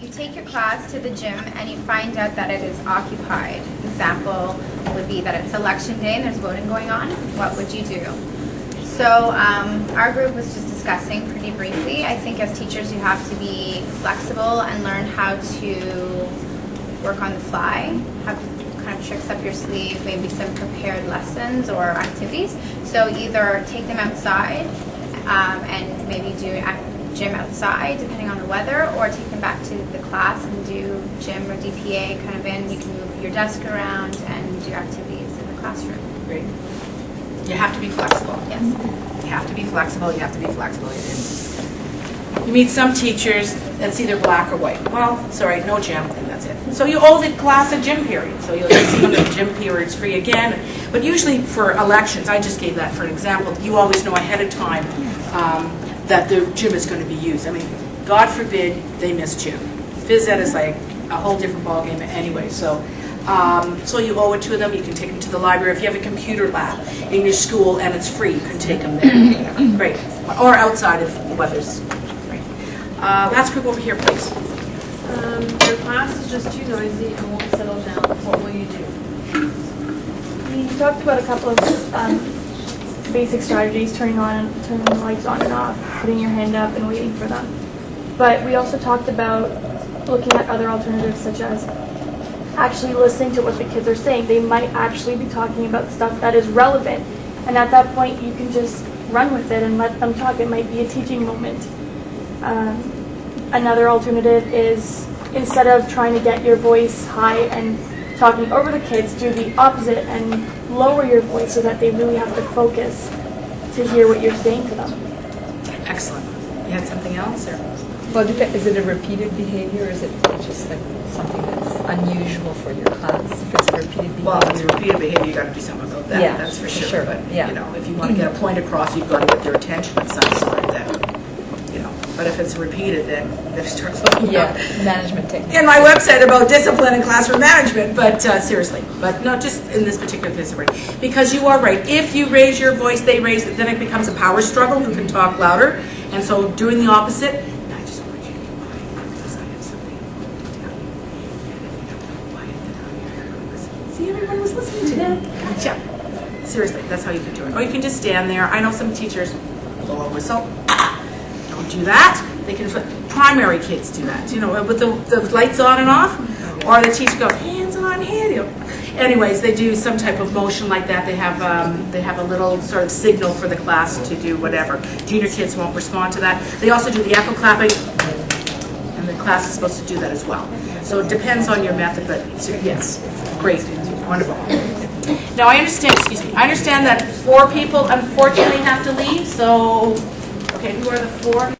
you take your class to the gym and you find out that it is occupied. Example would be that it's election day and there's voting going on. What would you do? So our group was just discussing pretty briefly. I think as teachers you have to be flexible and learn how to work on the fly, have kind of tricks up your sleeve, maybe some prepared lessons or activities. So either take them outside and maybe do gym outside depending on the weather, or take them back to the class and do gym or DPA kind of in. You can move your desk around and do activities in the classroom. Great. You have to be flexible. Yes. You have to be flexible. You have to be flexible. You meet some teachers that's either black or white. Well, sorry, no gym, and that's it. So you owe the class a gym period. So you'll see when the gym period's free again. But usually for elections, I just gave that for an example, you always know ahead of time that the gym is going to be used. I mean, God forbid they miss gym. Phys ed is like a whole different ballgame anyway. So you owe it to them. You can take them to the library. If you have a computer lab in your school and it's free, you can take them there. Great. Or outside if the weather's great. Last group over here, please. Your class is just too noisy and won't settle down. What will you do? We talked about a couple of basic strategies: turning the lights on and off, putting your hand up and waiting for them. But we also talked about looking at other alternatives, such as actually listening to what the kids are saying. They might actually be talking about stuff that is relevant, and at that point you can just run with it and let them talk. It might be a teaching moment. Another alternative is, instead of trying to get your voice high and talking over the kids, do the opposite and lower your voice so that they really have to focus to hear what you're saying to them. Excellent. You had something else? Or? Well, is it a repeated behavior, or is it just like something that's unusual for your class? If it's a repeated behavior. Well, if it's a repeated behavior, you got to do something about that. Yeah, that's for sure. But yeah. you know, if you want to get a point across, you've got to get their attention of some sort. Then, you know. But if it's repeated, then they start looking up. Management techniques. In my website about discipline and classroom management, but seriously, but not just in this particular case, because you are right. If you raise your voice, they raise it, then it becomes a power struggle. Who can talk louder? And so doing the opposite. I just want you to be quiet because I have something important to tell you. And if you don't be quiet, then I'll hear you listen. See, everyone was listening to them. Gotcha. Seriously, that's how you can do it. Or you can just stand there. I know some teachers blow a whistle. Don't do that. They can. Primary kids do that. You know, with the lights on and off, or the teacher goes hands on head. You know. Anyways, they do some type of motion like that. They have a little sort of signal for the class to do whatever. Junior kids won't respond to that. They also do the echo clapping, and the class is supposed to do that as well. So it depends on your method, but yes, great, wonderful. Now I understand. Excuse me. I understand that 4 people unfortunately have to leave. So, okay, who are the 4?